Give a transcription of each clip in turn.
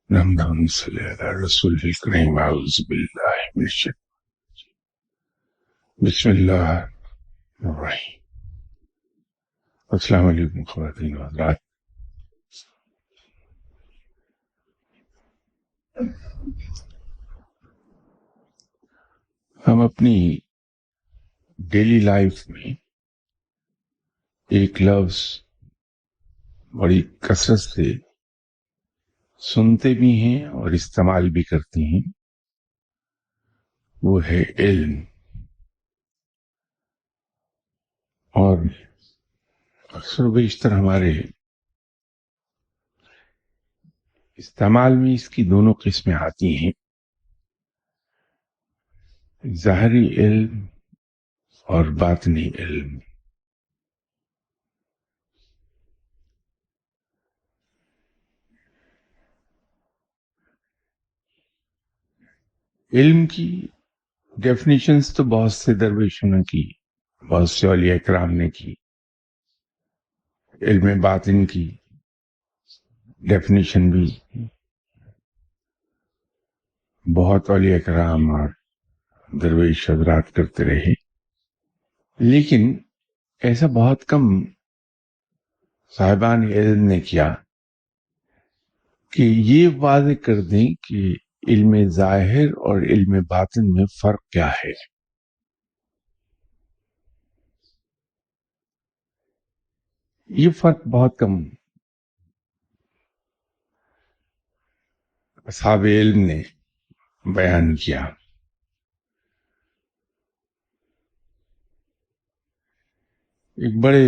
اللهم صل على رسوله الكريم. أعوذ بالله من الشيطان. بسم الله الرحيم. السلام علیکم خواتین و حضرات. ہم اپنی ڈیلی لائف میں ایک لفظ بڑی کثرت سے سنتے بھی ہیں اور استعمال بھی کرتے ہیں، وہ ہے علم. اور اکثر و بیشتر ہمارے استعمال میں اس کی دونوں قسمیں آتی ہیں، ظاہری علم اور باطنی علم. علم کی ڈیفینیشنز تو بہت سے درویشوں نے کی، بہت سے اولیاء کرام نے کی. علم باطن کی ڈیفینیشن بھی بہت اولیاء کرام اور درویش حضرات کرتے رہے، لیکن ایسا بہت کم صاحبان علم نے کیا کہ یہ واضح کر دیں کہ علم ظاہر اور علم باطن میں فرق کیا ہے. یہ فرق بہت کم اصحاب علم نے بیان کیا. ایک بڑے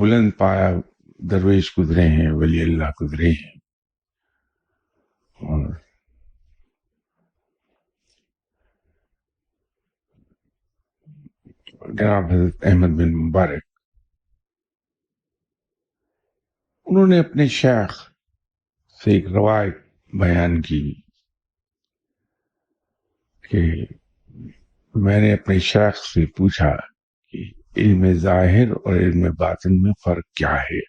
بلند پایا درویش گزرے ہیں، ولی اللہ گزرے ہیں، اور جناب حضرت احمد بن مبارک، انہوں نے اپنے شیخ سے ایک روایت بیان کی کہ میں نے اپنے شیخ سے پوچھا کہ علم ظاہر اور علم باطن میں فرق کیا ہے.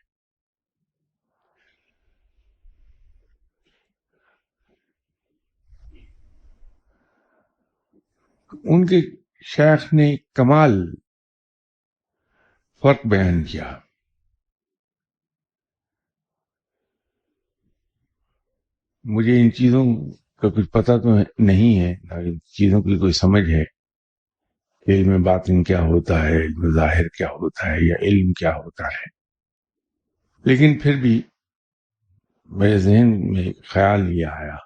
ان کے شیخ نے کمال فرق بیان کیا. مجھے ان چیزوں کا کچھ پتہ تو نہیں ہے، نہ ان چیزوں کی کوئی سمجھ ہے کہ علم باطن کیا ہوتا ہے، علم ظاہر کیا ہوتا ہے، یا علم کیا ہوتا ہے. لیکن پھر بھی میرے ذہن میں خیال یہ آیا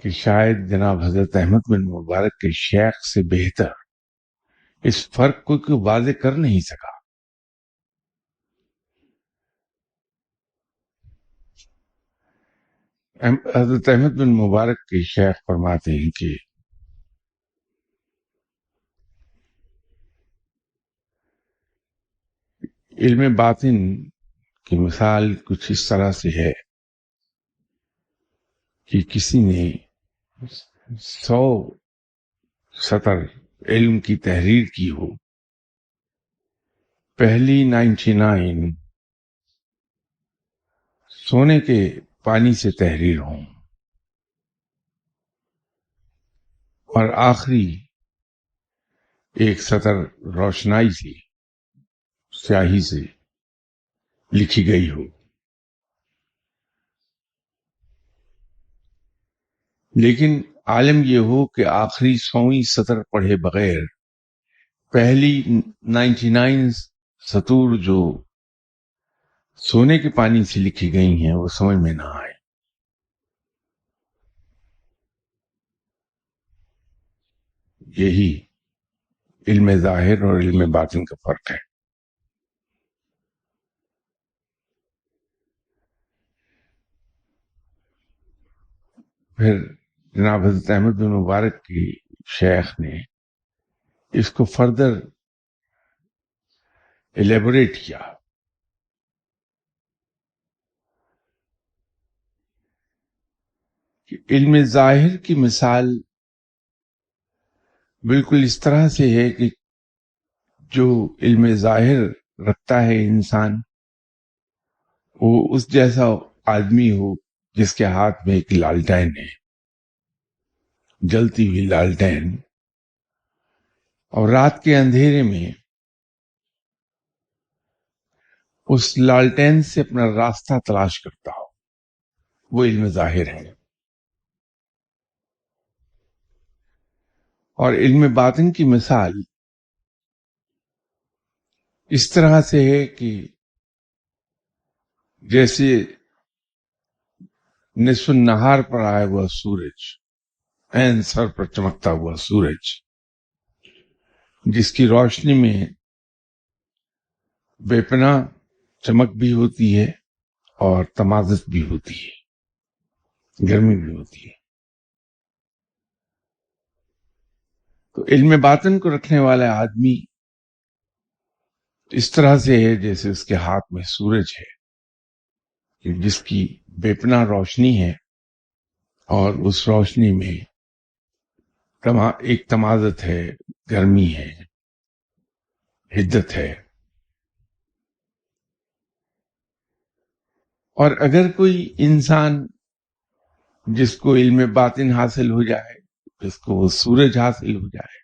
کہ شاید جناب حضرت احمد بن مبارک کے شیخ سے بہتر اس فرق کو کوئی واضح کر نہیں سکا. حضرت احمد بن مبارک کے شیخ فرماتے ہیں کہ علم باطن کی مثال کچھ اس طرح سے ہے کہ کسی نے 100 سطر علم کی تحریر کی ہو، پہلی 99 سونے کے پانی سے تحریر ہوں، اور آخری ایک سطر روشنائی سے، سیاہی سے لکھی گئی ہو. لیکن عالم یہ ہو کہ آخری 100ویں سطر پڑھے بغیر پہلی 99 سطور جو سونے کے پانی سے لکھی گئی ہیں وہ سمجھ میں نہ آئے. یہی علم ظاہر اور علم باطن کا فرق ہے. پھر جناب حضرت احمد بن مبارک کی شیخ نے اس کو فردر ایلیبوریٹ کیا. کہ علم ظاہر کی مثال بالکل اس طرح سے ہے کہ جو علم ظاہر رکھتا ہے انسان، وہ اس جیسا آدمی ہو جس کے ہاتھ میں ایک لالٹین ہے، جلتی ہوئی لالٹین، اور رات کے اندھیرے میں اس لالٹین سے اپنا راستہ تلاش کرتا ہو، وہ علم ظاہر ہے۔ اور علم باطن کی مثال اس طرح سے ہے کہ جیسے نصف النہار پر آیا ہوا سورج، عین سر پر چمکتا ہوا سورج، جس کی روشنی میں بے پناہ چمک بھی ہوتی ہے اور تمازت بھی ہوتی ہے، گرمی بھی ہوتی ہے۔ تو علم باطن کو رکھنے والا آدمی اس طرح سے ہے جیسے اس کے ہاتھ میں سورج ہے، جس کی بے پناہ روشنی ہے، اور اس روشنی میں ایک تمازت ہے، گرمی ہے، حدت ہے۔ اور اگر کوئی انسان جس کو علم باطن حاصل ہو جائے، جس کو وہ سورج حاصل ہو جائے،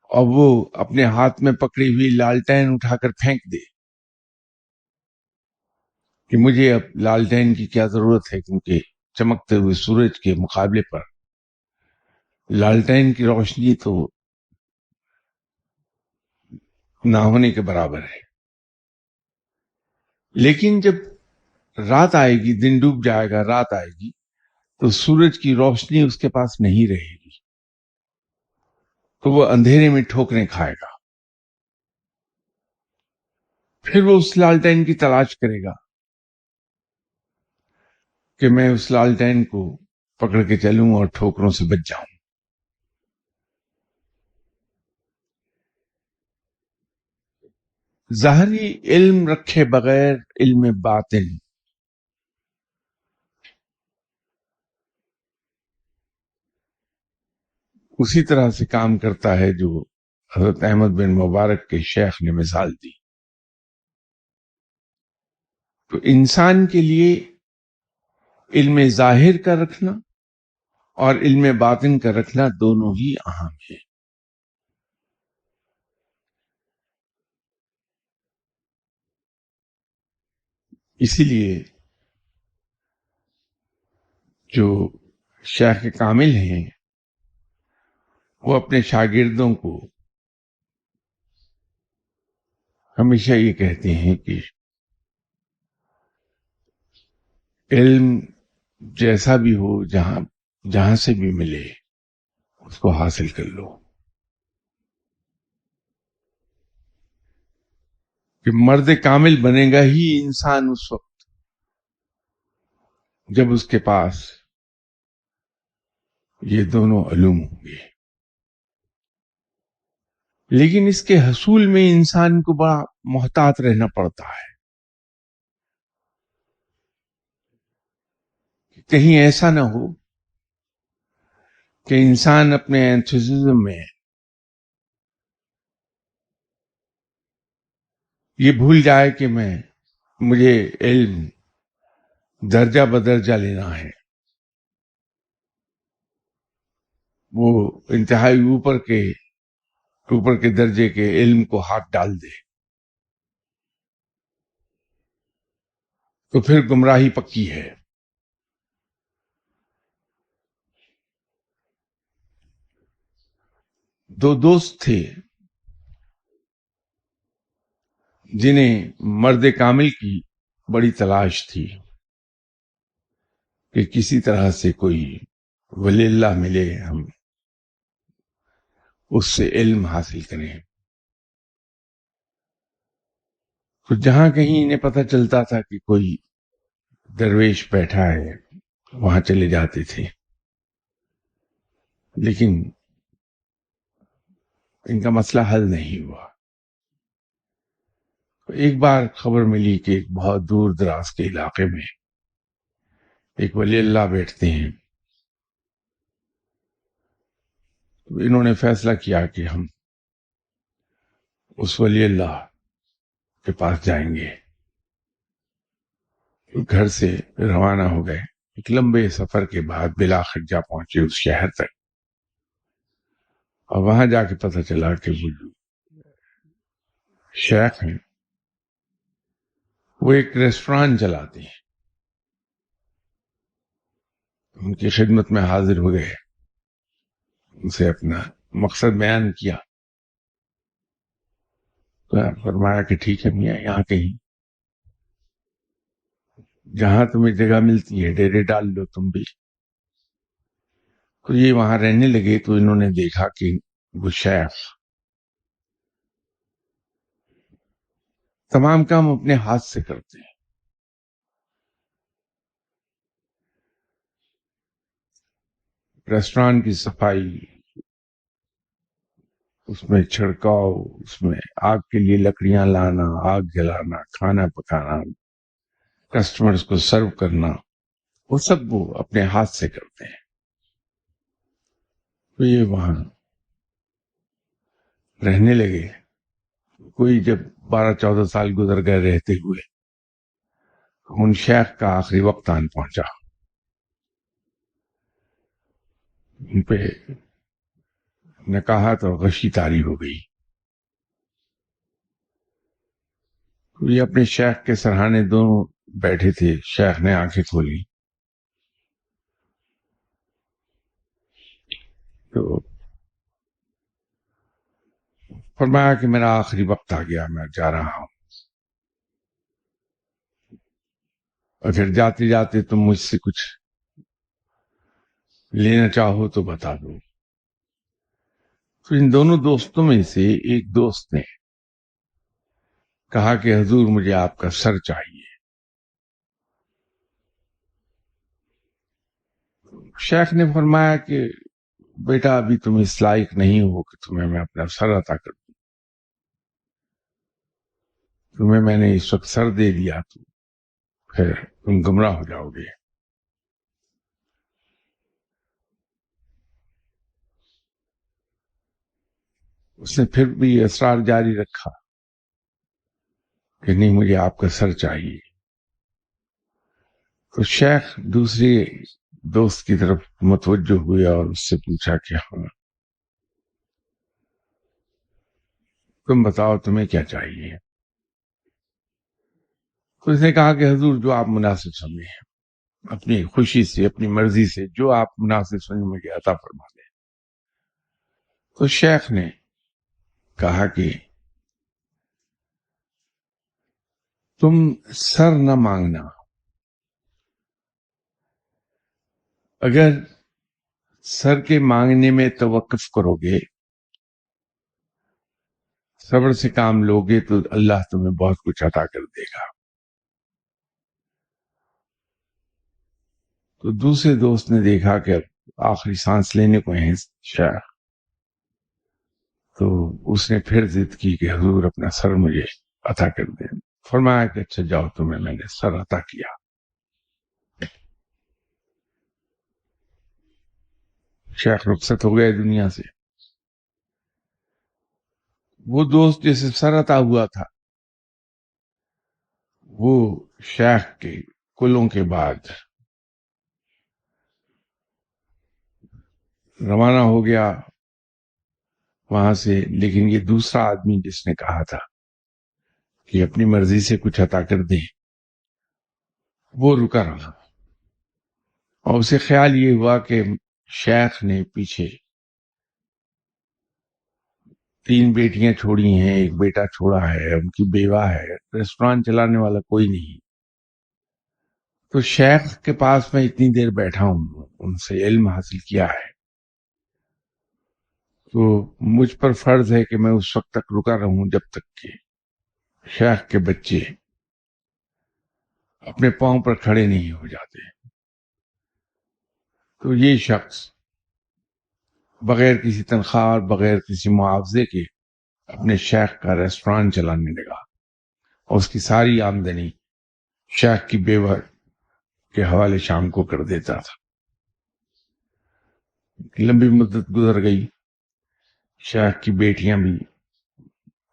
اور وہ اپنے ہاتھ میں پکڑی ہوئی لالٹین اٹھا کر پھینک دے کہ مجھے اب لالٹین کی کیا ضرورت ہے، کیونکہ چمکتے ہوئے سورج کے مقابلے پر لالٹین کی روشنی تو نہ ہونے کے برابر ہے۔ لیکن جب رات آئے گی، دن ڈوب جائے گا، رات آئے گی، تو سورج کی روشنی اس کے پاس نہیں رہے گی، تو وہ اندھیرے میں ٹھوکریں کھائے گا۔ پھر وہ اس لالٹین کی تلاش کرے گا کہ میں اس لالٹین کو پکڑ کے چلوں اور ٹھوکروں سے بچ جاؤں۔ ظاہری علم رکھے بغیر علم باطن اسی طرح سے کام کرتا ہے جو حضرت احمد بن مبارک کے شیخ نے مثال دی۔ تو انسان کے لیے علم ظاہر کا رکھنا اور علم باطن کا رکھنا دونوں ہی اہم ہے۔ اسی لیے جو شیخ کامل ہیں وہ اپنے شاگردوں کو ہمیشہ یہ کہتے ہیں کہ علم جیسا بھی ہو، جہاں سے بھی ملے اس کو حاصل کر لو، کہ مرد کامل بنے گا ہی انسان اس وقت جب اس کے پاس یہ دونوں علوم ہوں گے۔ لیکن اس کے حصول میں انسان کو بڑا محتاط رہنا پڑتا ہے، کہیں ایسا نہ ہو کہ انسان اپنے انتھوزیزم میں یہ بھول جائے کہ مجھے علم درجہ بدرجہ لینا ہے، وہ انتہائی اوپر کے درجے کے علم کو ہاتھ ڈال دے، تو پھر گمراہی پکی ہے۔ دو دوست تھے جنہیں مرد کامل کی بڑی تلاش تھی کہ کسی طرح سے کوئی ولی اللہ ملے، ہم اس سے علم حاصل کریں۔ تو جہاں کہیں انہیں پتہ چلتا تھا کہ کوئی درویش بیٹھا ہے، وہاں چلے جاتے تھے، لیکن ان کا مسئلہ حل نہیں ہوا۔ ایک بار خبر ملی کہ ایک بہت دور دراز کے علاقے میں ایک ولی اللہ بیٹھتے ہیں، تو انہوں نے فیصلہ کیا کہ ہم اس ولی اللہ کے پاس جائیں گے۔ گھر سے روانہ ہو گئے. ایک لمبے سفر کے بعد بالآخر جا پہنچے اس شہر تک. اور وہاں جا کے پتہ چلا کہ وہ جو شیخ ہیں وہ ایک ریسٹوران چلاتے ہیں. ان کی خدمت میں حاضر ہو گئے, ان سے اپنا مقصد بیان کیا. تو فرمایا کہ ٹھیک ہے میاں, یہاں کہیں جہاں تمہیں جگہ ملتی ہے ڈیرے ڈال لو تم بھی. تو یہ وہاں رہنے لگے. تو انہوں نے دیکھا کہ وہ شیخ تمام کام اپنے ہاتھ سے کرتے ہیں. ریسٹوران کی صفائی, اس میں چھڑکاؤ, اس میں آگ کے لیے لکڑیاں لانا, آگ جلانا, کھانا پکانا, کسٹمرز کو سرو کرنا, وہ سب وہ اپنے ہاتھ سے کرتے ہیں. تو یہ وہاں رہنے لگے. کوئی جب 12-14 سال گزر گئے رہتے ہوئے, ان شیخ کا آخری وقت آن پہنچا. ان پہ نکاحت اور غشی طاری ہو گئی. یہ اپنے شیخ کے سرہانے دونوں بیٹھے تھے. شیخ نے آنکھیں کھولی تو فرمایا کہ میرا آخری وقت آ گیا, میں جا رہا ہوں. اگر جاتے جاتے تم مجھ سے کچھ لینا چاہو تو بتا دو. تو ان دونوں دوستوں میں سے ایک دوست نے کہا کہ حضور مجھے آپ کا سر چاہیے. شیخ نے فرمایا کہ بیٹا ابھی تم اس لائق نہیں ہو کہ تمہیں میں اپنا سر عطا کر دوں. تمہیں میں نے اس وقت سر دے دیا تو پھر تم گمراہ ہو جاؤ گے. اس نے پھر بھی اصرار جاری رکھا کہ نہیں مجھے آپ کا سر چاہیے. تو شیخ دوسری دوست کی طرف متوجہ ہوئے اور اس سے پوچھا کہ ہاں تم بتاؤ تمہیں کیا چاہیے. تو اس نے کہا کہ حضور جو آپ مناسب سمجھیں, اپنی خوشی سے اپنی مرضی سے جو آپ مناسب سمجھ مجھے عطا فرما دیں. تو شیخ نے کہا کہ تم سر نہ مانگنا, اگر سر کے مانگنے میں توقف کرو گے, صبر سے کام لوگے تو اللہ تمہیں بہت کچھ عطا کر دے گا. تو دوسرے دوست نے دیکھا کہ آخری سانس لینے کو ہیں شیخ, تو اس نے پھر ضد کی کہ حضور اپنا سر مجھے عطا کر دیں. فرمایا کہ اچھا جاؤ تمہیں میں نے سر عطا کیا. شیخ رخصت ہو گئے دنیا سے. وہ دوست جسے سر عطا ہوا تھا وہ شیخ کے کلوں کے بعد روانہ ہو گیا وہاں سے. لیکن یہ دوسرا آدمی جس نے کہا تھا کہ اپنی مرضی سے کچھ عطا کر دیں, وہ رکا رہا. اور اسے خیال یہ ہوا کہ شیخ نے پیچھے 3 بیٹیاں چھوڑی ہیں, ایک بیٹا چھوڑا ہے, ان کی بیوہ ہے, ریسٹوران چلانے والا کوئی نہیں. تو شیخ کے پاس میں اتنی دیر بیٹھا ہوں, ان سے علم حاصل کیا ہے, تو مجھ پر فرض ہے کہ میں اس وقت تک رکا رہوں جب تک کہ شیخ کے بچے اپنے پاؤں پر کھڑے نہیں ہو جاتے. تو یہ شخص بغیر کسی تنخواہ اور بغیر کسی معاوضے کے اپنے شیخ کا ریسٹوران چلانے لگا, اور اس کی ساری آمدنی شیخ کی بیوہ کے حوالے شام کو کر دیتا تھا. لمبی مدت گزر گئی, شیخ کی بیٹیاں بھی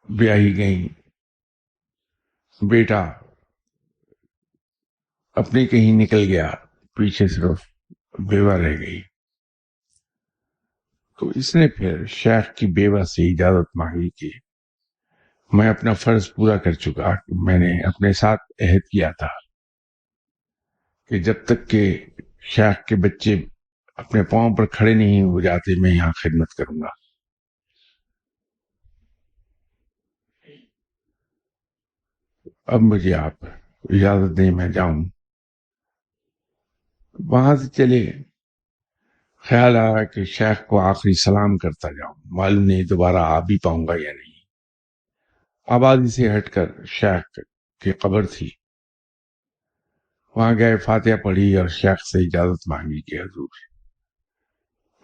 بیاہی گئیں, بیٹا اپنے کہیں نکل گیا، پیچھے صرف بیوہ رہ گئی. تو اس نے پھر شیخ کی بیوہ سے اجازت مانگی کہ میں اپنا فرض پورا کر چکا، میں نے اپنے ساتھ عہد کیا تھا کہ جب تک کہ شیخ کے بچے اپنے پاؤں پر کھڑے نہیں ہو جاتے میں یہاں خدمت کروں گا. اب مجھے آپ اجازت دیں میں جاؤں. وہاں سے چلے، خیال آیا کہ شیخ کو آخری سلام کرتا جاؤں، معلوم نہیں دوبارہ آ بھی پاؤں گا یا نہیں. آبادی سے ہٹ کر شیخ کی قبر تھی، وہاں گئے، فاتحہ پڑھی اور شیخ سے اجازت مانگی کہ حضور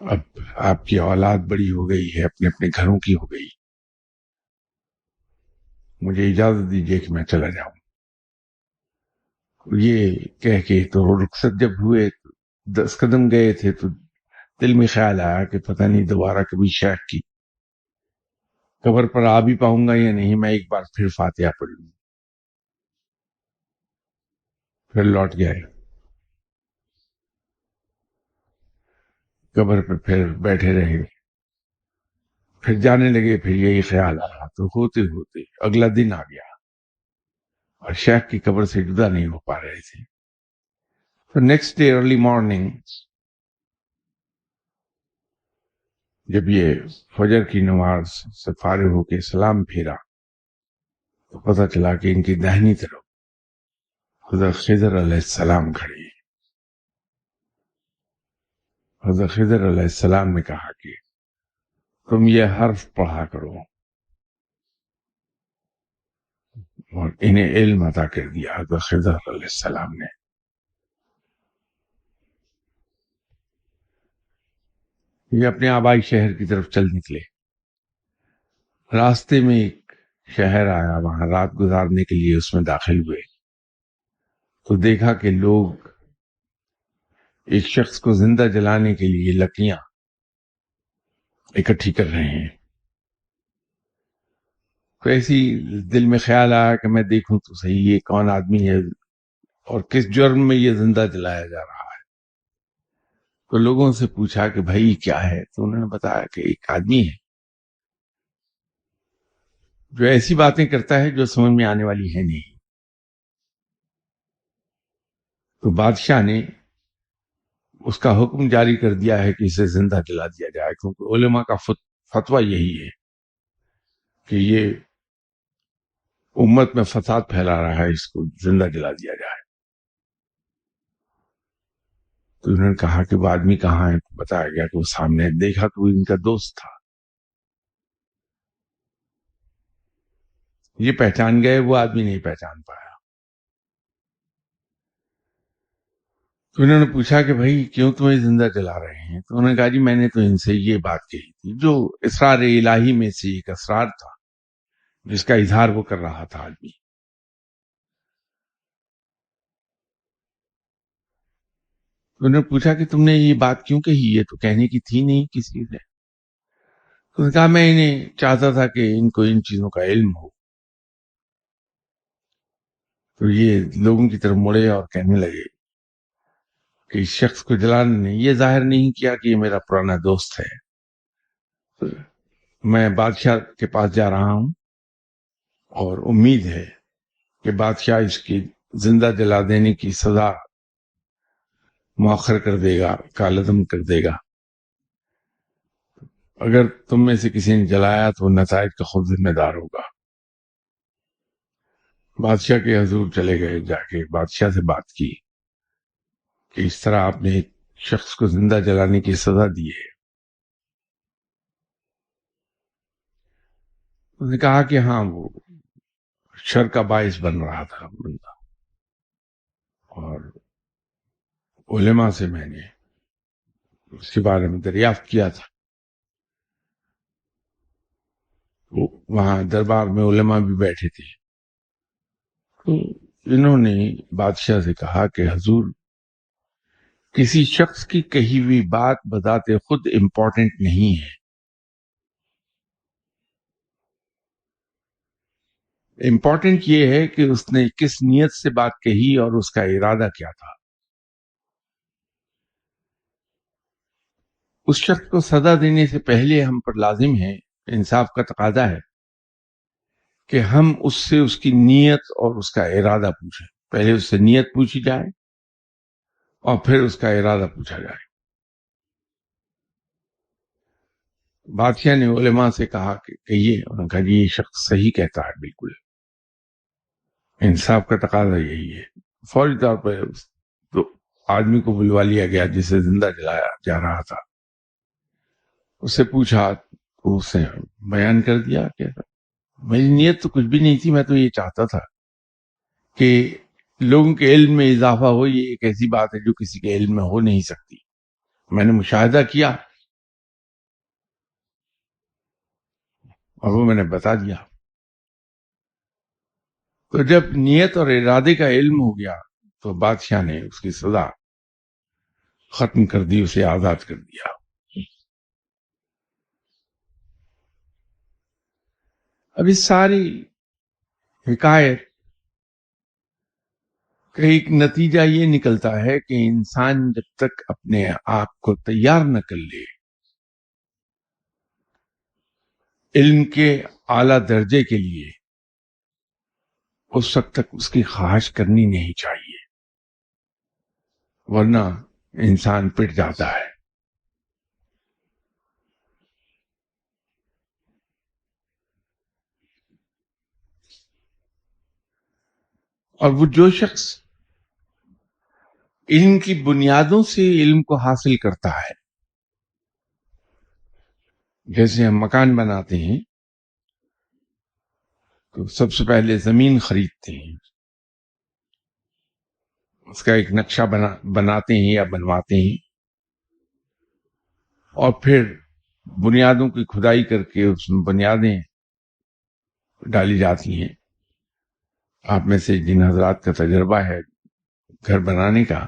اب آپ کی اولاد بڑی ہو گئی ہے، اپنے اپنے گھروں کی ہو گئی، مجھے اجازت دیجیے کہ میں چلا جاؤں. یہ کہہ کے تو رخصت جب ہوئے 10 قدم گئے تھے تو دل میں خیال آیا کہ پتہ نہیں دوبارہ کبھی شیخ کی قبر پر آ بھی پاؤں گا یا نہیں، میں ایک بار پھر فاتحہ پڑھ لوں. پھر لوٹ گئے قبر پہ، پھر بیٹھے رہے، پھر جانے لگے. پھر یہی خیال آیا تو ہوتے ہوتے اگلا دن آ گیا اور شیخ کی قبر سے جدا نہیں ہو پا رہے تھے. تو نیکسٹ ڈے ارلی مارننگ جب یہ فجر کی نماز سے فارغ ہو کے سلام پھیرا تو پتہ چلا کہ ان کی داہنی طرف حضرت خضر علیہ السلام کھڑے. حضرت خضر علیہ السلام نے کہا کہ تم یہ حرف پڑھا کرو، اور انہیں علم عطا کر دیا حضرت خضر علیہ السلام نے. یہ اپنے آبائی شہر کی طرف چل نکلے. راستے میں ایک شہر آیا، وہاں رات گزارنے کے لیے اس میں داخل ہوئے تو دیکھا کہ لوگ ایک شخص کو زندہ جلانے کے لیے لکڑیاں اکٹھی کر رہے ہیں. تو ایسی دل میں خیال آیا کہ میں دیکھوں تو صحیح یہ کون آدمی ہے اور کس جرم میں یہ زندہ جلایا جا رہا ہے. تو لوگوں سے پوچھا کہ بھائی کیا ہے، تو انہوں نے بتایا کہ ایک آدمی ہے جو ایسی باتیں کرتا ہے جو سمجھ میں آنے والی ہے نہیں. تو بادشاہ نے اس کا حکم جاری کر دیا ہے کہ اسے زندہ جلا دیا جائے، کیونکہ علماء کا فتویٰ یہی ہے کہ یہ امت میں فساد پھیلا رہا ہے، اس کو زندہ جلا دیا جائے. تو انہوں نے کہا کہ وہ آدمی کہاں ہے، بتایا گیا کہ وہ سامنے. دیکھا تو وہ ان کا دوست تھا. یہ پہچان گئے، وہ آدمی نہیں پہچان پایا. تو انہوں نے پوچھا کہ بھائی کیوں تمہیں زندہ جلا رہے ہیں؟ تو انہوں نے کہا جی میں نے تو ان سے یہ بات کہی تھی، جو اسرار الہی میں سے ایک اسرار تھا جس کا اظہار وہ کر رہا تھا آدمی. تو انہوں نے پوچھا کہ تم نے یہ بات کیوں کہی، یہ تو کہنے کی تھی نہیں کسی سے. تو انہوں نے کہا میں انہیں چاہتا تھا کہ ان کو ان چیزوں کا علم ہو. تو یہ لوگوں کی طرف مڑے اور کہنے لگے کہ اس شخص کو جلانے نے یہ ظاہر نہیں کیا کہ یہ میرا پرانا دوست ہے. میں بادشاہ کے پاس جا رہا ہوں اور امید ہے کہ بادشاہ اس کی زندہ جلا دینے کی سزا مؤخر کر دے گا، کالعدم کر دے گا. اگر تم میں سے کسی نے جلایا تو نتائج کا خود ذمہ دار ہوگا. بادشاہ کے حضور چلے گئے، جا کے بادشاہ سے بات کی کہ اس طرح آپ نے ایک شخص کو زندہ جلانے کی سزا دی ہے. اس نے کہا کہ ہاں وہ شر کا باعث بن رہا تھا بندہ، اور علماء سے میں نے اس کے بارے میں دریافت کیا تھا. وہاں دربار میں علماء بھی بیٹھے تھے. تو انہوں نے بادشاہ سے کہا کہ حضور کسی شخص کی کہی ہوئی بات بذات خود امپورٹنٹ نہیں ہے، امپورٹنٹ یہ ہے کہ اس نے کس نیت سے بات کہی اور اس کا ارادہ کیا تھا. اس شخص کو سزا دینے سے پہلے ہم پر لازم ہے، انصاف کا تقاضا ہے کہ ہم اس سے اس کی نیت اور اس کا ارادہ پوچھیں. پہلے اس سے نیت پوچھی جائے اور پھر اس کا ارادہ پوچھا جائے. بادشاہ نے علماء سے کہا کہ کہیے، انہوں نے کہا جی یہ شخص صحیح کہتا ہے، بالکل انصاف کا تقاضا یہی ہے. فوری طور پر تو آدمی کو بلوا لیا گیا جسے زندہ جلایا جا رہا تھا. اس سے پوچھا تو اس نے بیان کر دیا کہ میری نیت تو کچھ بھی نہیں تھی، میں تو یہ چاہتا تھا کہ لوگوں کے علم میں اضافہ ہو. یہ ایک ایسی بات ہے جو کسی کے علم میں ہو نہیں سکتی. میں نے مشاہدہ کیا اور وہ میں نے بتا دیا. تو جب نیت اور ارادے کا علم ہو گیا تو بادشاہ نے اس کی سزا ختم کر دی، اسے آزاد کر دیا. اب اس ساری حکایت کا ایک نتیجہ یہ نکلتا ہے کہ انسان جب تک اپنے آپ کو تیار نہ کر لے علم کے اعلی درجے کے لیے، اس وقت تک اس کی خواہش کرنی نہیں چاہیے، ورنہ انسان پٹ جاتا ہے. اور وہ جو شخص علم کی بنیادوں سے علم کو حاصل کرتا ہے، جیسے ہم مکان بناتے ہیں تو سب سے پہلے زمین خریدتے ہیں، اس کا ایک نقشہ بناتے ہیں یا بنواتے ہیں، اور پھر بنیادوں کی کھدائی کر کے اس میں بنیادیں ڈالی جاتی ہیں. آپ میں سے جن حضرات کا تجربہ ہے گھر بنانے کا،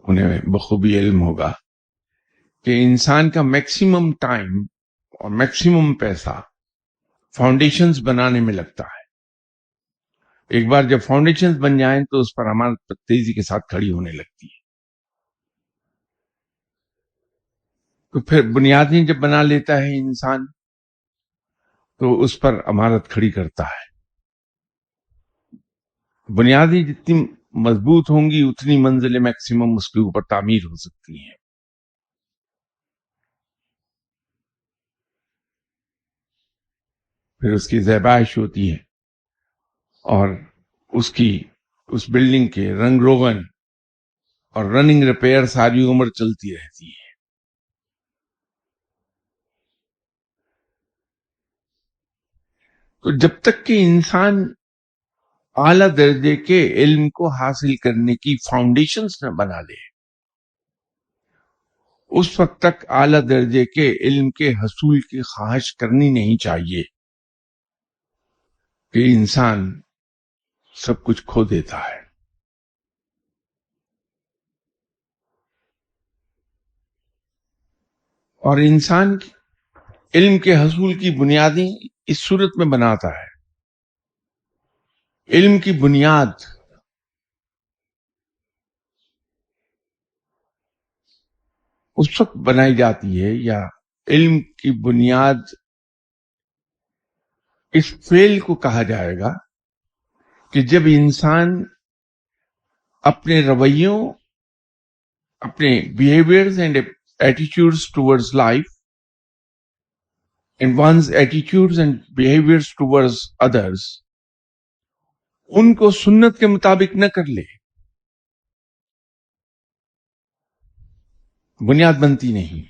انہیں بخوبی علم ہوگا کہ انسان کا میکسیمم ٹائم اور میکسیمم پیسہ فاؤنڈیشنز بنانے میں لگتا ہے. ایک بار جب فاؤنڈیشنز بن جائیں تو اس پر عمارت تیزی کے ساتھ کھڑی ہونے لگتی ہے. تو پھر بنیادیں جب بنا لیتا ہے انسان تو اس پر عمارت کھڑی کرتا ہے. بنیادیں جتنی مضبوط ہوں گی اتنی منزل میکسیمم اس کے اوپر تعمیر ہو سکتی ہیں. پھر اس کی زیبائش ہوتی ہے اور اس بلڈنگ کے رنگ روغن اور رننگ ریپیئر ساری عمر چلتی رہتی ہے. تو جب تک کہ انسان اعلی درجے کے علم کو حاصل کرنے کی فاؤنڈیشنز نہ بنا لے، اس وقت تک اعلی درجے کے علم کے حصول کی خواہش کرنی نہیں چاہیے کہ انسان سب کچھ کھو دیتا ہے. اور انسان علم کے حصول کی بنیادیں اس صورت میں بناتا ہے. علم کی بنیاد اس وقت بنائی جاتی ہے، یا علم کی بنیاد اس فعل کو کہا جائے گا کہ جب انسان اپنے رویوں، اپنے behaviours and attitudes towards life and one's attitudes and behaviours towards others, ان کو سنت کے مطابق نہ کر لے، بنیاد بنتی نہیں.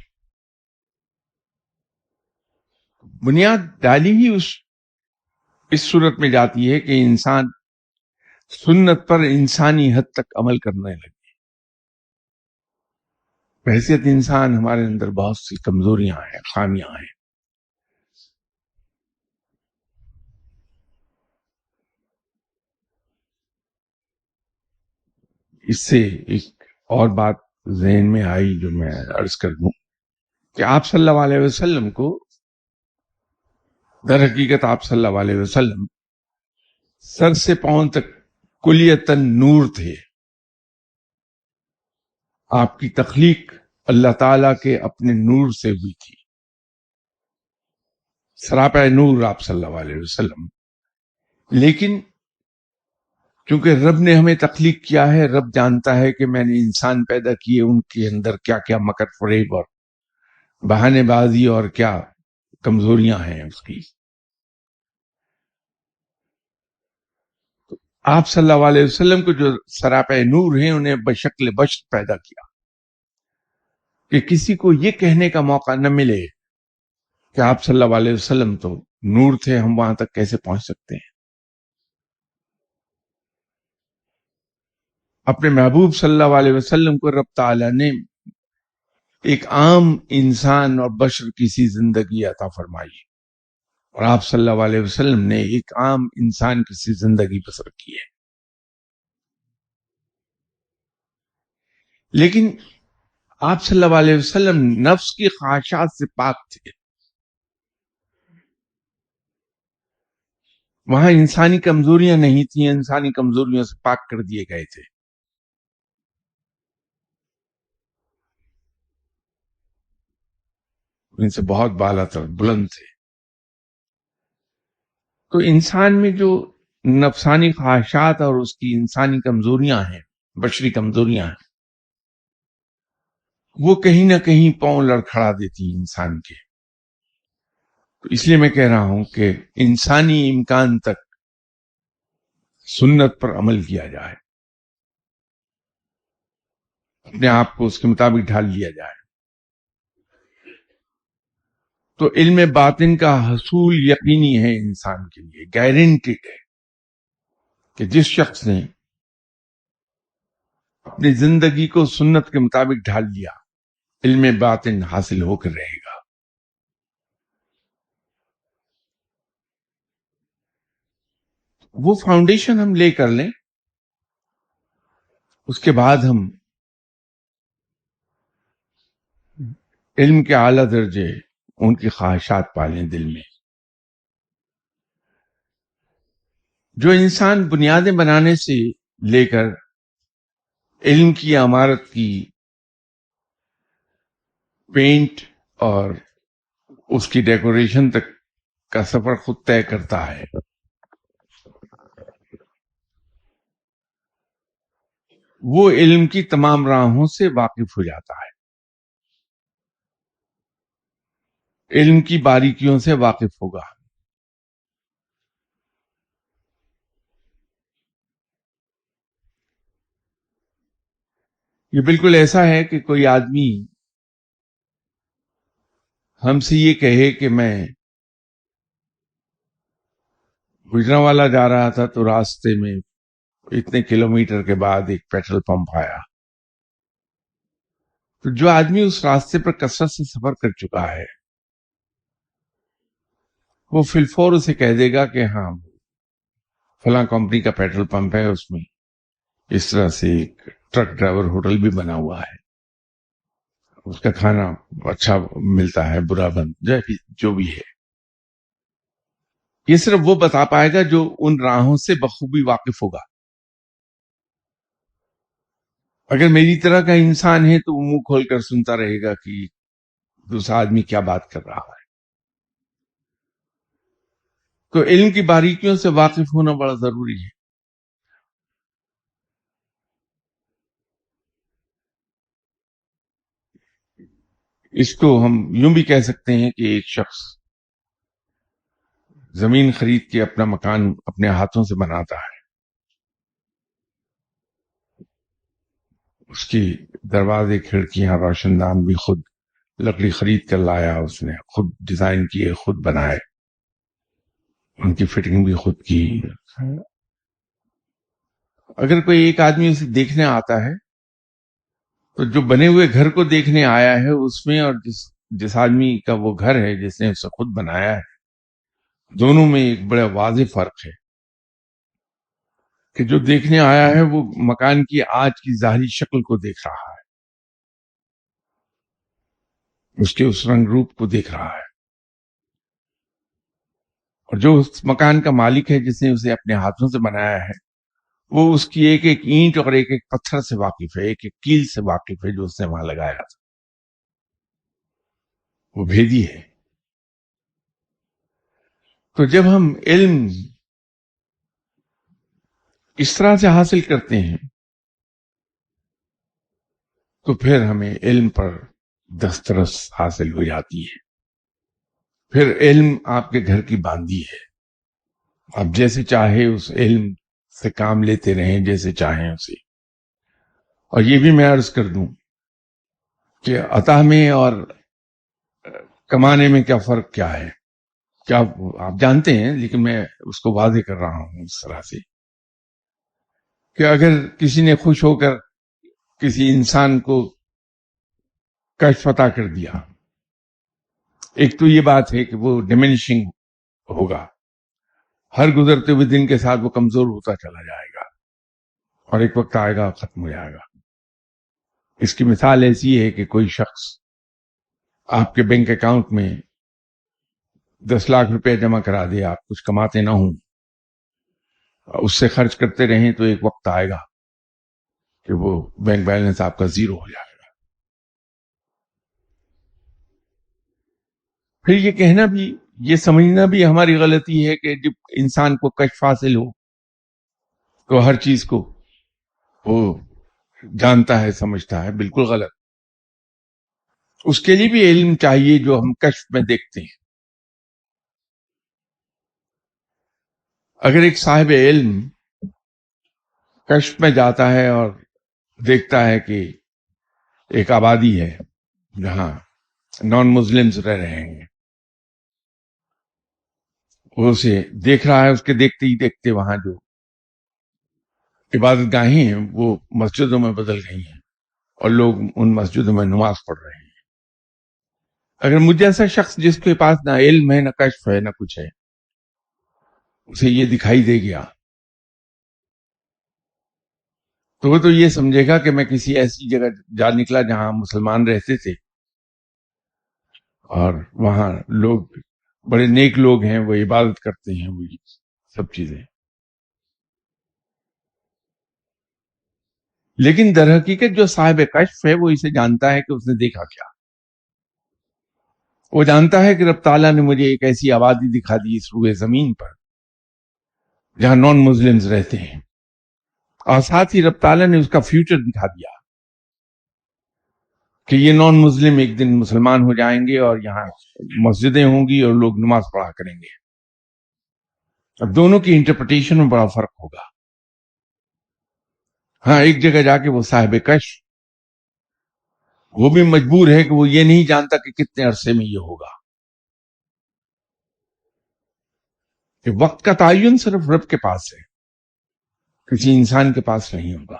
بنیاد ڈالی ہی اس صورت میں جاتی ہے کہ انسان سنت پر انسانی حد تک عمل کرنے لگے. بحیثیت انسان ہمارے اندر بہت سی کمزوریاں ہیں، خامیاں ہیں. اس سے ایک اور بات ذہن میں آئی جو میں عرض کر دوں کہ آپ صلی اللہ علیہ وسلم کو، در حقیقت آپ صلی اللہ علیہ وسلم سر سے پاؤں تک کلیتاً نور تھے. آپ کی تخلیق اللہ تعالی کے اپنے نور سے ہوئی تھی. سراپا نور آپ صلی اللہ علیہ وسلم. لیکن چونکہ رب نے ہمیں تخلیق کیا ہے، رب جانتا ہے کہ میں نے انسان پیدا کیے، ان کے اندر کیا کیا مکر فریب اور بہانے بازی اور کیا کمزوریاں ہیں اس کی. آپ صلی اللہ علیہ وسلم کو جو سراپا نور ہیں انہیں بشکل بشر پیدا کیا کہ کسی کو یہ کہنے کا موقع نہ ملے کہ آپ صلی اللہ علیہ وسلم تو نور تھے، ہم وہاں تک کیسے پہنچ سکتے ہیں. اپنے محبوب صلی اللہ علیہ وسلم کو رب تعالیٰ نے ایک عام انسان اور بشر کی سی زندگی عطا فرمائی، اور آپ صلی اللہ علیہ وسلم نے ایک عام انسان کی سی زندگی بسر کی ہے. لیکن آپ صلی اللہ علیہ وسلم نفس کی خواہشات سے پاک تھے. وہاں انسانی کمزوریاں نہیں تھیں، انسانی کمزوریوں سے پاک کر دیے گئے تھے. ان سے بہت بالا تر بلند تھے. تو انسان میں جو نفسانی خواہشات اور اس کی انسانی کمزوریاں ہیں، بشری کمزوریاں ہیں، وہ کہیں نہ کہیں پاؤں لڑکھڑا دیتی ہیں انسان کے. تو اس لیے میں کہہ رہا ہوں کہ انسانی امکان تک سنت پر عمل کیا جائے، اپنے آپ کو اس کے مطابق ڈھال لیا جائے. تو علم باطن کا حصول یقینی ہے انسان کے لیے، گارنٹیڈ ہے کہ جس شخص نے اپنی زندگی کو سنت کے مطابق ڈھال لیا، علم باطن حاصل ہو کر رہے گا. وہ فاؤنڈیشن ہم لے کر لیں، اس کے بعد ہم علم کے اعلیٰ درجے، ان کی خواہشات پالیں دل میں. جو انسان بنیادیں بنانے سے لے کر علم کی عمارت کی پینٹ اور اس کی ڈیکوریشن تک کا سفر خود طے کرتا ہے، وہ علم کی تمام راہوں سے واقف ہو جاتا ہے، علم کی باریکیوں سے واقف ہوگا. یہ بالکل ایسا ہے کہ کوئی آدمی ہم سے یہ کہے کہ میں گجرانوالہ جا رہا تھا تو راستے میں اتنے کلومیٹر کے بعد ایک پیٹرول پمپ آیا. تو جو آدمی اس راستے پر کثرت سے سفر کر چکا ہے، وہ فی الفور اسے کہہ دے گا کہ ہاں فلاں کمپنی کا پیٹرول پمپ ہے، اس میں اس طرح سے ایک ٹرک ڈرائیور ہوٹل بھی بنا ہوا ہے، اس کا کھانا اچھا ملتا ہے، برا بند جو بھی ہے. یہ صرف وہ بتا پائے گا جو ان راہوں سے بخوبی واقف ہوگا. اگر میری طرح کا انسان ہے تو وہ منہ کھول کر سنتا رہے گا کہ دوسرا آدمی کیا بات کر رہا ہے. تو علم کی باریکیوں سے واقف ہونا بڑا ضروری ہے. اس کو ہم یوں بھی کہہ سکتے ہیں کہ ایک شخص زمین خرید کے اپنا مکان اپنے ہاتھوں سے بناتا ہے، اس کی دروازے کھڑکیاں روشن دان بھی خود لکڑی خرید کر لایا، اس نے خود ڈیزائن کیے، خود بنائے، ان کی فٹنگ بھی خود کی. اگر کوئی ایک آدمی اسے دیکھنے آتا ہے تو جو بنے ہوئے گھر کو دیکھنے آیا ہے اس میں، اور جس آدمی کا وہ گھر ہے جس نے اسے خود بنایا ہے، دونوں میں ایک بڑا واضح فرق ہے کہ جو دیکھنے آیا ہے وہ مکان کی آج کی ظاہری شکل کو دیکھ رہا ہے، اس کے اس رنگ روپ کو دیکھ رہا ہے، اور جو اس مکان کا مالک ہے جس نے اسے اپنے ہاتھوں سے بنایا ہے وہ اس کی ایک ایک اینٹ اور ایک ایک پتھر سے واقف ہے، ایک ایک کیل سے واقف ہے جو اس نے وہاں لگایا تھا. وہ بھیدی ہے. تو جب ہم علم اس طرح سے حاصل کرتے ہیں تو پھر ہمیں علم پر دسترس حاصل ہو جاتی ہے. پھر علم آپ کے گھر کی باندھی ہے. آپ جیسے چاہے اس علم سے کام لیتے رہیں، جیسے چاہیں اسے. اور یہ بھی میں عرض کر دوں کہ عطا میں اور کمانے میں کیا فرق کیا ہے، کیا آپ جانتے ہیں، لیکن میں اس کو واضح کر رہا ہوں اس طرح سے کہ اگر کسی نے خوش ہو کر کسی انسان کو کشف عطا کر دیا، ایک تو یہ بات ہے کہ وہ ڈیمینشنگ ہوگا، ہر گزرتے ہوئے دن کے ساتھ وہ کمزور ہوتا چلا جائے گا اور ایک وقت آئے گا ختم ہو جائے گا. اس کی مثال ایسی ہے کہ کوئی شخص آپ کے بینک اکاؤنٹ میں 10 لاکھ روپے جمع کرا دے، آپ کچھ کماتے نہ ہوں، اس سے خرچ کرتے رہیں تو ایک وقت آئے گا کہ وہ بینک بیلنس آپ کا زیرو ہو جائے گا. پھر یہ کہنا بھی، یہ سمجھنا بھی ہماری غلطی ہے کہ جب انسان کو کشف حاصل ہو تو ہر چیز کو وہ جانتا ہے، سمجھتا ہے. بالکل غلط. اس کے لیے بھی علم چاہیے جو ہم کشف میں دیکھتے ہیں. اگر ایک صاحب علم کشف میں جاتا ہے اور دیکھتا ہے کہ ایک آبادی ہے جہاں نان مسلمز رہ رہے ہیں، وہ اسے دیکھ رہا ہے، اس کے دیکھتے ہی دیکھتے وہاں جو عبادت گاہیں ہیں وہ مسجدوں میں بدل گئی ہیں اور لوگ ان مسجدوں میں نماز پڑھ رہے ہیں. اگر مجھ جیسا شخص جس کے پاس نہ علم ہے، نہ کشف ہے، نہ کچھ ہے، اسے یہ دکھائی دے گیا تو وہ تو یہ سمجھے گا کہ میں کسی ایسی جگہ جا نکلا جہاں مسلمان رہتے تھے اور وہاں لوگ بڑے نیک لوگ ہیں، وہ عبادت کرتے ہیں، وہ سب چیزیں. لیکن در حقیقت جو صاحب کشف ہے وہ اسے جانتا ہے کہ اس نے دیکھا کیا. وہ جانتا ہے کہ رب تعالیٰ نے مجھے ایک ایسی آبادی دکھا دی اس روئے زمین پر جہاں نان مسلمز رہتے ہیں، اور ساتھ ہی رب تعالیٰ نے اس کا فیوچر دکھا دیا کہ یہ نان مسلم ایک دن مسلمان ہو جائیں گے اور یہاں مسجدیں ہوں گی اور لوگ نماز پڑھا کریں گے. اب دونوں کی انٹرپریٹیشن میں بڑا فرق ہوگا. ہاں، ایک جگہ جا کے وہ صاحب کشف وہ بھی مجبور ہے کہ وہ یہ نہیں جانتا کہ کتنے عرصے میں یہ ہوگا، کہ وقت کا تعین صرف رب کے پاس ہے، کسی انسان کے پاس نہیں ہوگا.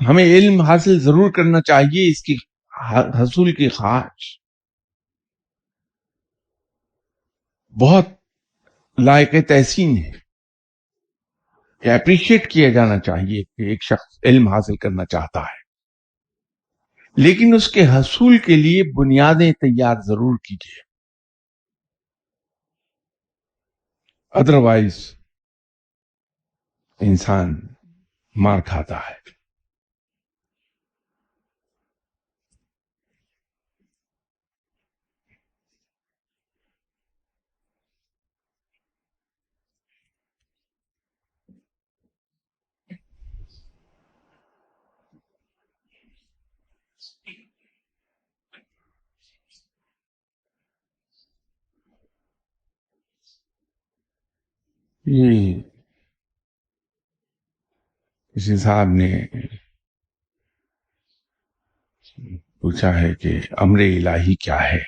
ہمیں علم حاصل ضرور کرنا چاہیے، اس کی حصول کی خواہش بہت لائق تحسین ہے، کہ اپریشیٹ کیا جانا چاہیے کہ ایک شخص علم حاصل کرنا چاہتا ہے، لیکن اس کے حصول کے لیے بنیادیں تیار ضرور کیجیے، ادروائز انسان مار کھاتا ہے. یہ کسی صاحب نے پوچھا ہے کہ امر الہی کیا ہے.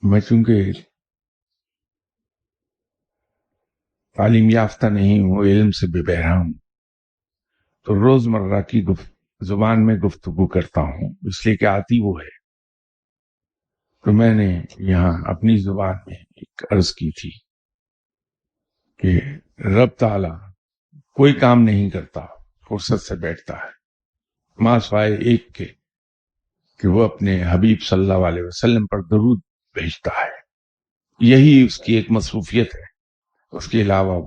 میں چونکہ تعلیم یافتہ نہیں ہوں، علم سے بے بہرا ہوں، تو روزمرہ کی زبان میں گفتگو کرتا ہوں، اس لیے کہ آتی وہ ہے. تو میں نے یہاں اپنی زبان میں ایک عرض کی تھی کہ رب تعالی کوئی کام نہیں کرتا، فرصت سے بیٹھتا ہے، ماں سوائے ایک کے کہ وہ اپنے حبیب صلی اللہ علیہ وسلم پر درود بھیجتا ہے. یہی اس کی ایک مصروفیت ہے. اس کے علاوہ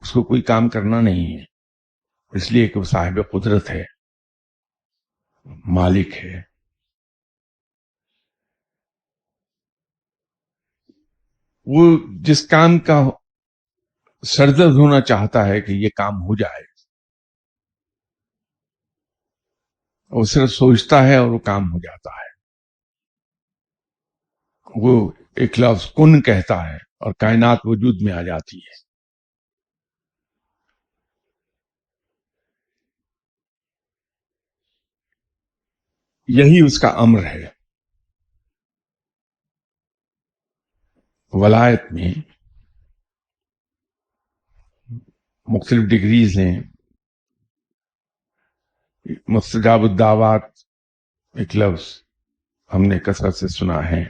اس کو کوئی کام کرنا نہیں ہے، اس لیے کہ وہ صاحب قدرت ہے، مالک ہے. وہ جس کام کا سردرد ہونا چاہتا ہے کہ یہ کام ہو جائے، وہ صرف سوچتا ہے اور وہ کام ہو جاتا ہے. وہ ایک لفظ کن کہتا ہے اور کائنات وجود میں آ جاتی ہے. یہی اس کا امر ہے. ولایت میں مختلف ڈگریز ہیں. مستجاب الدعوات ایک لفظ ہم نے کثرت سے سنا ہے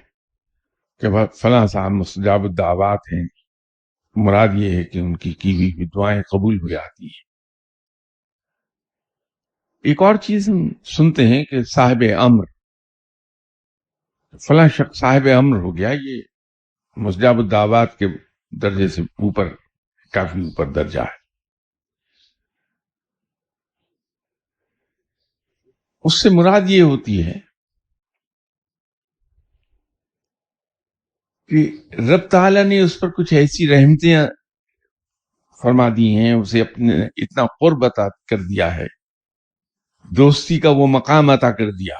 کہ فلاں صاحب مستجاب الدعوات ہیں. مراد یہ ہے کہ ان کی ہوئی دعائیں قبول ہو جاتی ہیں. ایک اور چیز ہم سنتے ہیں کہ صاحب امر، فلاں شخص صاحب امر ہو گیا. یہ مستجاب الدعوات کے درجے سے اوپر، کافی اوپر درجہ ہے. اس سے مراد یہ ہوتی ہے کہ رب تعالیٰ نے اس پر کچھ ایسی رحمتیں فرما دی ہیں، اسے اپنے اتنا قرب عطا کر دیا ہے، دوستی کا وہ مقام عطا کر دیا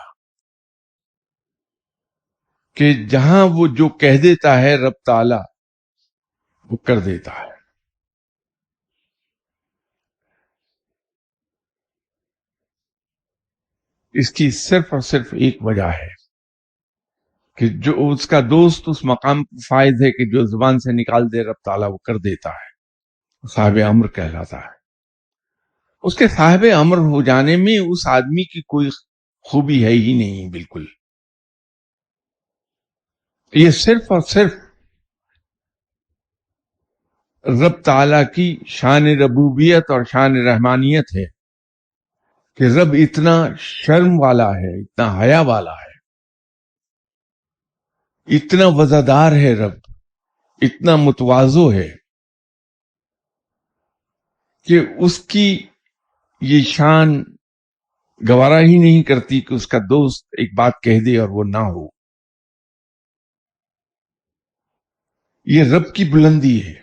کہ جہاں وہ جو کہہ دیتا ہے رب تعالیٰ وہ کر دیتا ہے. اس کی صرف اور صرف ایک وجہ ہے کہ جو اس کا دوست اس مقام کو فائز ہے کہ جو زبان سے نکال دے رب تعالیٰ وہ کر دیتا ہے، صاحب امر کہلاتا ہے. اس کے صاحب امر ہو جانے میں اس آدمی کی کوئی خوبی ہے ہی نہیں بالکل. یہ صرف اور صرف رب تعالیٰ کی شان ربوبیت اور شان رحمانیت ہے کہ رب اتنا شرم والا ہے، اتنا حیا والا ہے، اتنا وزادار ہے، رب اتنا متواضع ہے کہ اس کی یہ شان گوارا ہی نہیں کرتی کہ اس کا دوست ایک بات کہہ دے اور وہ نہ ہو. یہ رب کی بلندی ہے،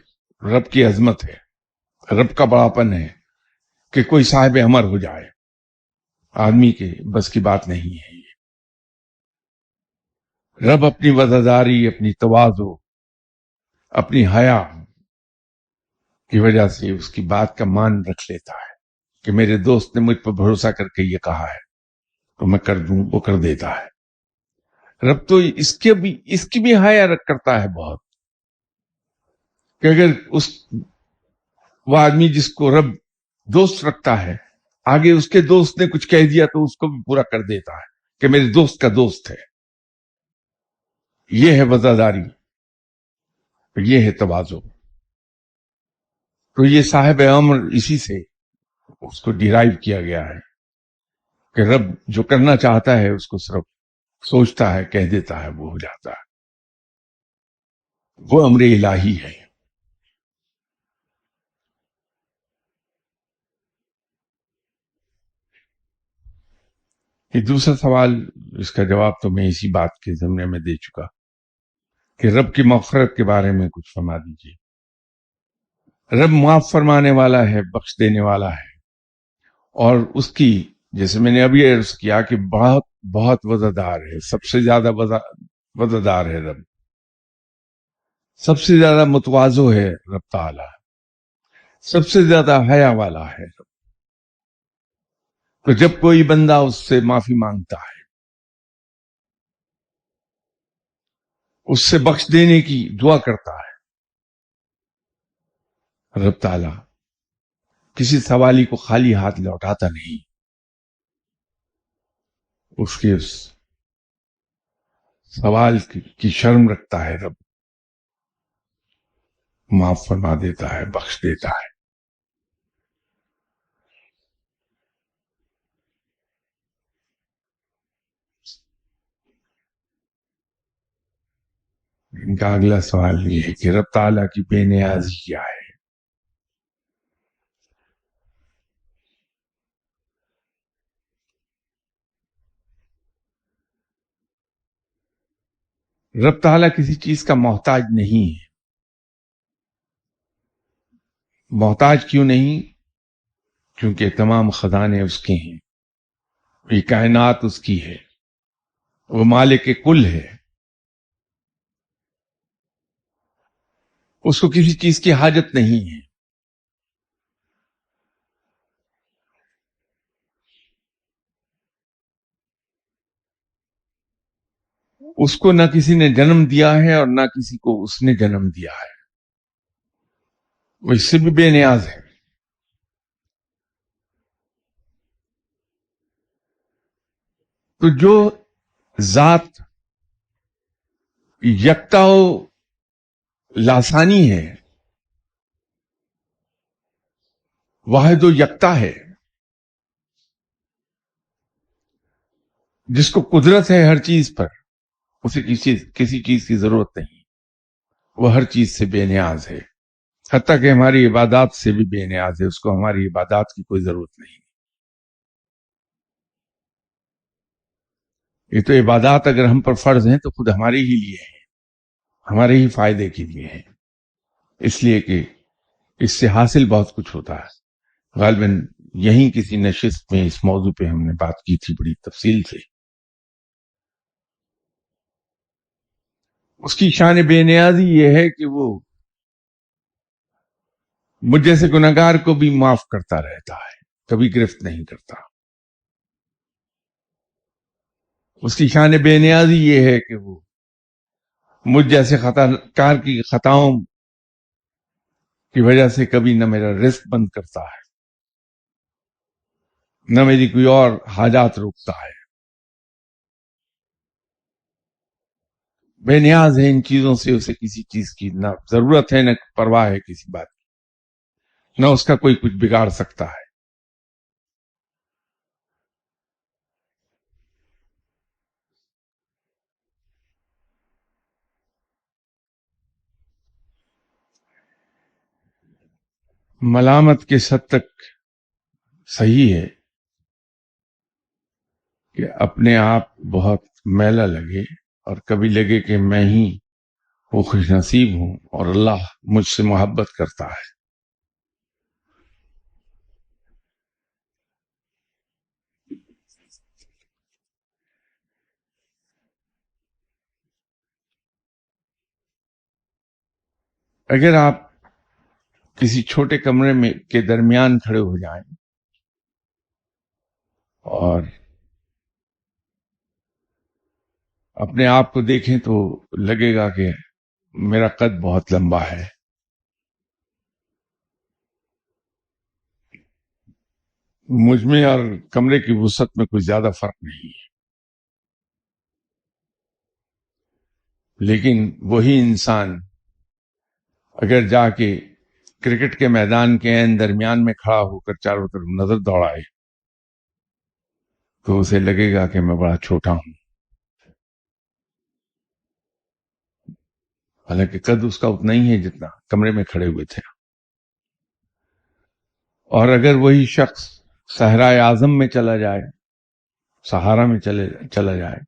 رب کی عظمت ہے، رب کا بڑاپن ہے کہ کوئی صاحب امر ہو جائے. آدمی کے بس کی بات نہیں ہے یہ. رب اپنی وزاداری، اپنی تواضع، اپنی حیا کی وجہ سے اس کی بات کا مان رکھ لیتا ہے کہ میرے دوست نے مجھ پر بھروسہ کر کے یہ کہا ہے تو میں کر دوں، وہ کر دیتا ہے. رب تو اس کی بھی حیا رکھ کرتا ہے بہت کہ اگر وہ آدمی جس کو رب دوست رکھتا ہے آگے اس کے دوست نے کچھ کہہ دیا تو اس کو بھی پورا کر دیتا ہے کہ میرے دوست کا دوست ہے. یہ ہے وزاداری، یہ ہے تواضع. تو یہ صاحب امر اسی سے اس کو ڈیرائیو کیا گیا ہے کہ رب جو کرنا چاہتا ہے اس کو صرف سوچتا ہے، کہہ دیتا ہے، وہ ہو جاتا ہے. وہ امر الہی ہے. یہ دوسرا سوال، اس کا جواب تو میں اسی بات کے ضمن میں دے چکا کہ رب کی مغفرت کے بارے میں کچھ فرما دیجیے. رب معاف فرمانے والا ہے، بخش دینے والا ہے، اور اس کی جیسے میں نے ابھی عرض کیا کہ بہت بہت وزادار ہے، سب سے زیادہ وزادار ہے رب، سب سے زیادہ متواضع ہے رب تعالی، سب سے زیادہ حیا والا ہے رب. تو جب کوئی بندہ اس سے معافی مانگتا ہے، اس سے بخش دینے کی دعا کرتا ہے، رب تعالی کسی سوالی کو خالی ہاتھ لوٹاتا نہیں. اس کے اس سوال کی شرم رکھتا ہے رب. معاف فرما دیتا ہے، بخش دیتا ہے۔ ان کا اگلا سوال یہ ہے کہ رب تعالیٰ کی بے نیازی کیا ہے؟ رب تعالیٰ کسی چیز کا محتاج نہیں ہے۔ محتاج کیوں نہیں؟ کیونکہ تمام خزانے اس کے ہیں، یہ کائنات اس کی ہے، وہ مالک کل ہے، اس کو کسی چیز کی حاجت نہیں ہے۔ اس کو نہ کسی نے جنم دیا ہے اور نہ کسی کو اس نے جنم دیا ہے، وہ اس سے بھی بے نیاز ہے۔ تو جو ذات یکتا و لاسانی ہے، واحد و یکتا ہے، جس کو قدرت ہے ہر چیز پر، اسے کسی چیز کی ضرورت نہیں، وہ ہر چیز سے بے نیاز ہے، حتیٰ کہ ہماری عبادات سے بھی بے نیاز ہے، اس کو ہماری عبادات کی کوئی ضرورت نہیں۔ یہ تو عبادات اگر ہم پر فرض ہیں تو خود ہمارے ہی لیے ہیں، ہمارے ہی فائدے کے لیے ہیں، اس لیے کہ اس سے حاصل بہت کچھ ہوتا ہے۔ غالباً یہیں کسی نشست میں اس موضوع پہ ہم نے بات کی تھی بڑی تفصیل سے۔ اس کی شان بے نیازی یہ ہے کہ وہ مجھ جیسے گنہگار کو بھی معاف کرتا رہتا ہے، کبھی گرفت نہیں کرتا۔ اس کی شان بے نیازی یہ ہے کہ وہ مجھ جیسے خطا کار کی خطاؤں کی وجہ سے کبھی نہ میرا رزق بند کرتا ہے، نہ میری کوئی اور حاجات روکتا ہے۔ بے نیاز ہے ان چیزوں سے، اسے کسی چیز کی نہ ضرورت ہے نہ پرواہ ہے کسی بات کی، نہ اس کا کوئی کچھ بگاڑ سکتا ہے۔ ملامت کے حد تک صحیح ہے کہ اپنے آپ بہت میلا لگے اور کبھی لگے کہ میں ہی وہ خوش نصیب ہوں اور اللہ مجھ سے محبت کرتا ہے۔ اگر آپ کسی چھوٹے کمرے میں کے درمیان کھڑے ہو جائیں اور اپنے آپ کو دیکھیں تو لگے گا کہ میرا قد بہت لمبا ہے، مجھ میں اور کمرے کی وسعت میں کوئی زیادہ فرق نہیں ہے، لیکن وہی انسان اگر جا کے کرکٹ کے میدان کے عین درمیان میں کھڑا ہو کر چاروں طرف نظر دوڑائے تو اسے لگے گا کہ میں بڑا چھوٹا ہوں، حالانکہ قد اس کا اتنا ہی ہے جتنا کمرے میں کھڑے ہوئے تھے۔ اور اگر وہی شخص صحرائے اعظم میں چلا جائے، صحارا میں چلا جائے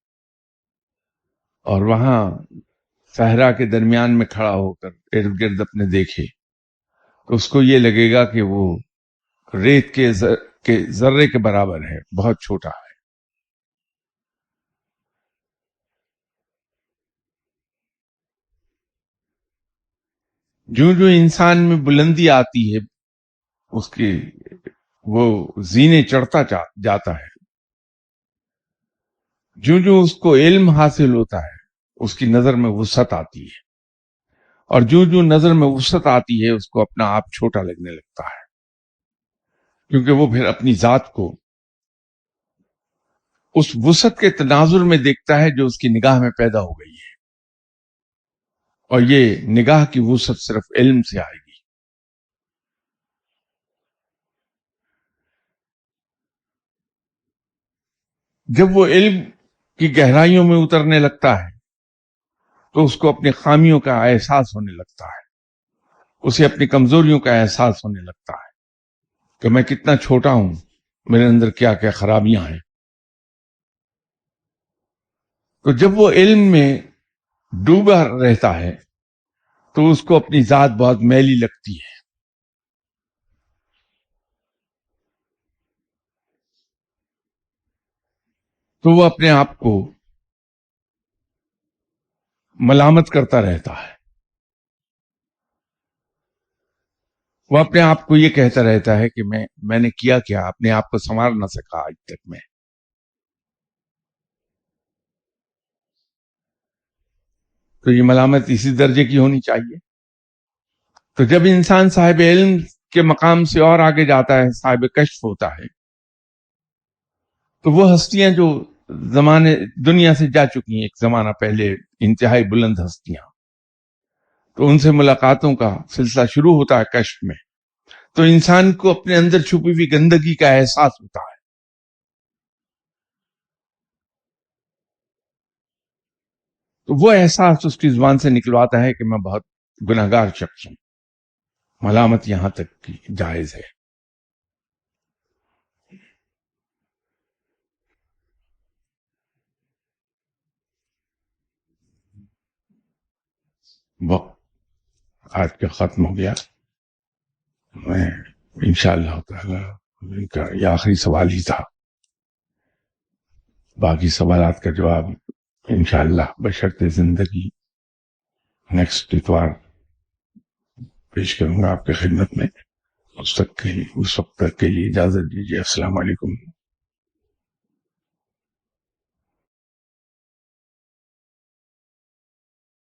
اور وہاں صحرا کے درمیان میں کھڑا ہو کر ارد گرد اپنے دیکھے تو اس کو یہ لگے گا کہ وہ ریت کے ذرے کے برابر ہے، بہت چھوٹا ہے۔ جو انسان میں بلندی آتی ہے، اس کی وہ زینے چڑھتا جاتا ہے، جو اس کو علم حاصل ہوتا ہے اس کی نظر میں وسعت آتی ہے، اور جو نظر میں وسعت آتی ہے اس کو اپنا آپ چھوٹا لگنے لگتا ہے، کیونکہ وہ پھر اپنی ذات کو اس وسعت کے تناظر میں دیکھتا ہے جو اس کی نگاہ میں پیدا ہو گئی ہے، اور یہ نگاہ کی وسعت صرف علم سے آئے گی. جب وہ علم کی گہرائیوں میں اترنے لگتا ہے تو اس کو اپنی خامیوں کا احساس ہونے لگتا ہے، اسے اپنی کمزوریوں کا احساس ہونے لگتا ہے کہ میں کتنا چھوٹا ہوں، میرے اندر کیا کیا خرابیاں ہیں. تو جب وہ علم میں ڈوبا رہتا ہے تو اس کو اپنی ذات بہت میلی لگتی ہے. تو وہ اپنے آپ کو ملامت کرتا رہتا ہے، وہ اپنے آپ کو یہ کہتا رہتا ہے کہ میں نے کیا کیا، اپنے آپ کو سنوار نہ سکا آج تک میں. تو یہ ملامت اسی درجے کی ہونی چاہیے. تو جب انسان صاحب علم کے مقام سے اور آگے جاتا ہے، صاحب کشف ہوتا ہے، تو وہ ہستیاں جو دنیا سے جا چکی ہیں ایک زمانہ پہلے، انتہائی بلند ہستیاں، تو ان سے ملاقاتوں کا سلسلہ شروع ہوتا ہے کشف میں. تو انسان کو اپنے اندر چھپی ہوئی گندگی کا احساس ہوتا ہے. تو وہ احساس اس کی زبان سے نکلواتا ہے کہ میں بہت گناہگار شخص ہوں. ملامت یہاں تک کی جائز ہے. وقت آج کا ختم ہو گیا. میں انشاءاللہ تعالی کا یہ آخری سوال ہی تھا، باقی سوالات کا جواب انشاءاللہ بشرط زندگی نیکسٹ اتوار پیش کروں گا آپ کی خدمت میں. اس وقت تک کے لیے اجازت دیجیے. السلام علیکم.